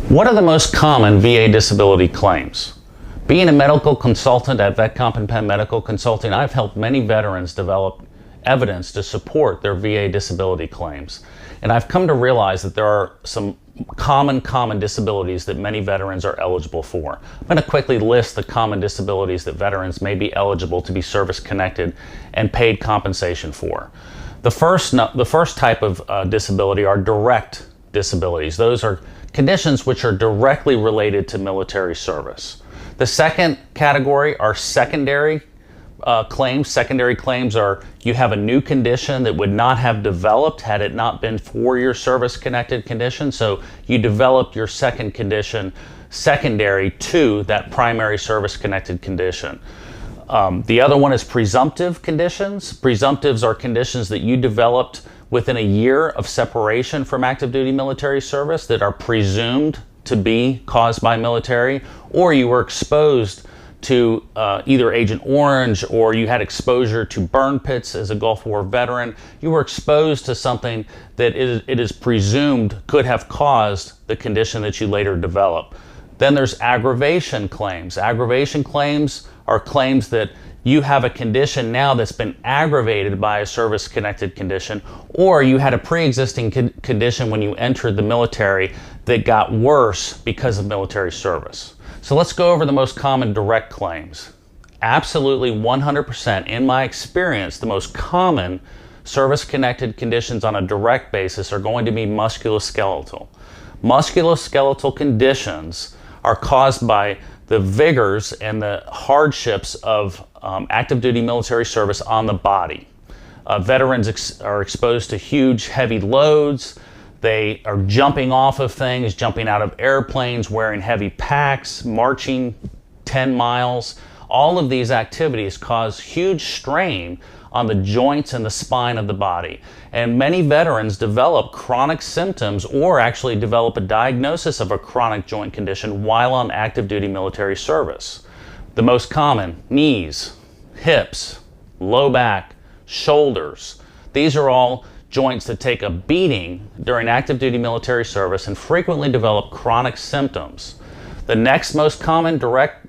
What are the most common VA disability claims? Being a medical consultant at VetComp and Penn Medical Consulting, I've helped many veterans develop evidence to support their VA disability claims. And I've come to realize that there are some common disabilities that many veterans are eligible for. I'm going to quickly list the common disabilities that veterans may be eligible to be service-connected and paid compensation for. The first type of disability are direct disabilities. Those are conditions which are directly related to military service. The second category are secondary claims. Secondary claims are you have a new condition that would not have developed had it not been for your service-connected condition. So you developed your second condition secondary to that primary service-connected condition. The other one is presumptive conditions. Presumptives are conditions that you developed within a year of separation from active duty military service that are presumed to be caused by military, or you were exposed to either Agent Orange, or you had exposure to burn pits as a Gulf War veteran. You were exposed to something that it is presumed could have caused the condition that you later developed. Then there's aggravation claims. Aggravation claims are claims that you have a condition now that's been aggravated by a service-connected condition, or you had a pre-existing condition when you entered the military that got worse because of military service. So let's go over the most common direct claims. Absolutely 100% in my experience, the most common service-connected conditions on a direct basis are going to be musculoskeletal. Musculoskeletal conditions are caused by the vigors and the hardships of active duty military service on the body. Veterans are exposed to huge heavy loads. They are jumping off of things, jumping out of airplanes, wearing heavy packs, marching 10 miles. All of these activities cause huge strain on the joints and the spine of the body. And many veterans develop chronic symptoms or actually develop a diagnosis of a chronic joint condition while on active duty military service. The most common: knees, hips, low back, shoulders. These are all joints that take a beating during active duty military service and frequently develop chronic symptoms. The next most common direct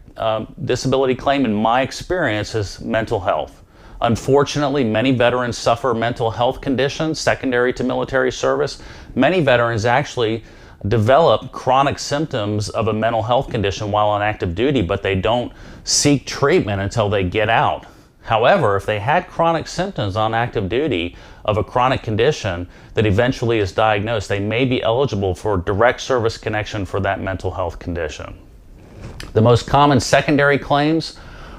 disability claim in my experience is mental health. Unfortunately, many veterans suffer mental health conditions secondary to military service. Many veterans actually develop chronic symptoms of a mental health condition while on active duty, but they don't seek treatment until they get out. However, if they had chronic symptoms on active duty of a chronic condition that eventually is diagnosed, they may be eligible for direct service connection for that mental health condition. The most common secondary claims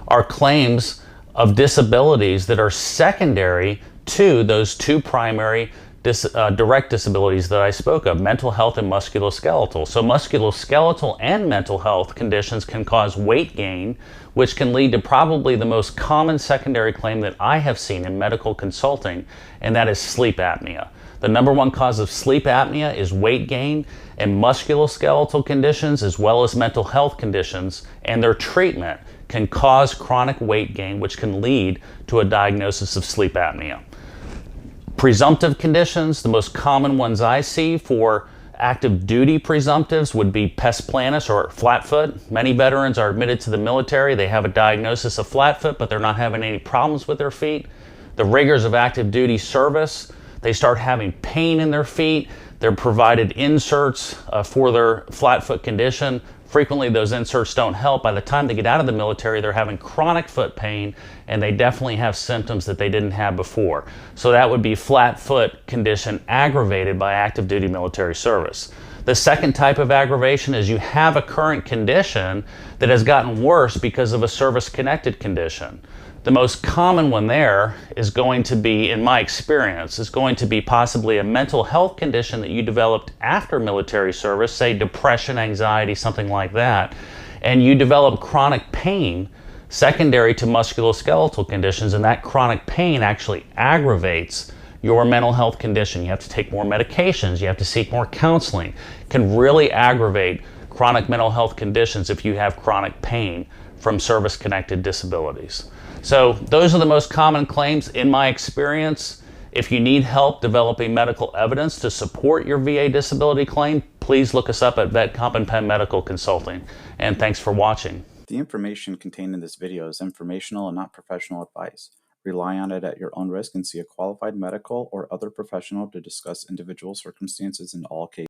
are claims of disabilities that are secondary to those two primary direct disabilities that I spoke of, mental health and musculoskeletal. So musculoskeletal and mental health conditions can cause weight gain, which can lead to probably the most common secondary claim that I have seen in medical consulting, and that is sleep apnea. The number one cause of sleep apnea is weight gain, and musculoskeletal conditions as well as mental health conditions and their treatment can cause chronic weight gain, which can lead to a diagnosis of sleep apnea. Presumptive conditions, the most common ones I see for active duty presumptives would be pes planus or flat foot. Many veterans are admitted to the military. They have a diagnosis of flat foot, but they're not having any problems with their feet. The rigors of active duty service, they start having pain in their feet. They're provided inserts for their flat foot condition. Frequently those inserts don't help. By the time they get out of the military, they're having chronic foot pain, and they definitely have symptoms that they didn't have before. So that would be flat foot condition aggravated by active duty military service. The second type of aggravation is you have a current condition that has gotten worse because of a service-connected condition. The most common one there is going to be, in my experience, is going to be possibly a mental health condition that you developed after military service, say depression, anxiety, something like that, and you develop chronic pain secondary to musculoskeletal conditions, and that chronic pain actually aggravates your mental health condition. You have to take more medications, you have to seek more counseling. It can really aggravate chronic mental health conditions if you have chronic pain from service-connected disabilities. So those are the most common claims in my experience. If you need help developing medical evidence to support your VA disability claim, please look us up at Vet Comp and Pen Medical Consulting. And thanks for watching. The information contained in this video is informational and not professional advice. Rely on it at your own risk and see a qualified medical or other professional to discuss individual circumstances in all cases.